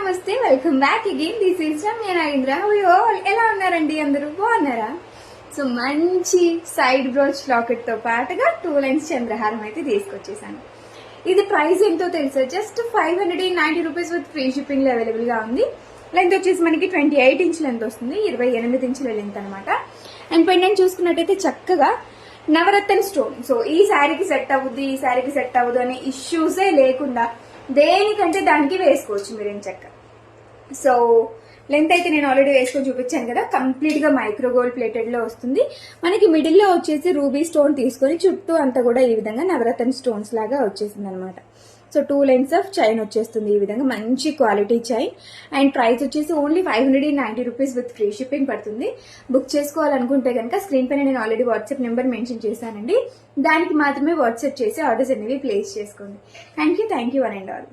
నమస్తే, welcome back again. This is Ramya Nagendra. ఎలా ఉన్నారండి? అందరూ బాగున్నారా? సో మంచి సైడ్ బ్రోచ్ లాకెట్ తో పాటుగా 2 లైన్స్ చంద్రహారం అయితే తీసుకొచ్చేసాను. ఇది ప్రైస్ ఎంతో తెలుసా? Just 590 rupees with free shipping లో అవైలబుల్ గా ఉంది. లెంత్ వచ్చేసి మనకి 28 ఇంచ్ లెంత్ వస్తుంది, 28 ఇంచుల లెంత్ అనమాట. అండ్ పెండెంట్ చూసుకున్నట్టయితే చక్కగా నవరత్న స్టోన్. సో ఈ శారీకి సెట్ అవ్వద్దు, ఈ శారీకి సెట్ అవ్వదు అనే ఇష్యూసే లేకుండా దేనికంటే దానికి వేసుకోవచ్చు మీరు చక్క. సో లెంత్ అయితే నేను ఆల్రెడీ వేసుకొని చూపించాను కదా, కంప్లీట్ గా మైక్రో గోల్డ్ ప్లేటెడ్ లో వస్తుంది. మనకి మిడిల్ లో వచ్చేసి రూబీ స్టోన్ తీసుకొని చుట్టూ అంతా కూడా ఈ విధంగా నవరత్న స్టోన్స్ లాగా వచ్చేసింది అనమాట. సో 2 లైన్స్ ఆఫ్ చైన్ వచ్చేస్తుంది ఈ విధంగా, మంచి క్వాలిటీ చైన్. అండ్ ప్రైస్ వచ్చేసి only 590 rupees with free shipping పడుతుంది. బుక్ చేసుకోవాలనుకుంటే కనుక స్క్రీన్ పైన నేను ఆల్రెడీ వాట్సాప్ నెంబర్ మెన్షన్ చేశానండి, దానికి మాత్రమే వాట్సాప్ చేసి ఆర్డర్స్ అనేవి ప్లేస్ చేసుకోండి. Thank you one and all.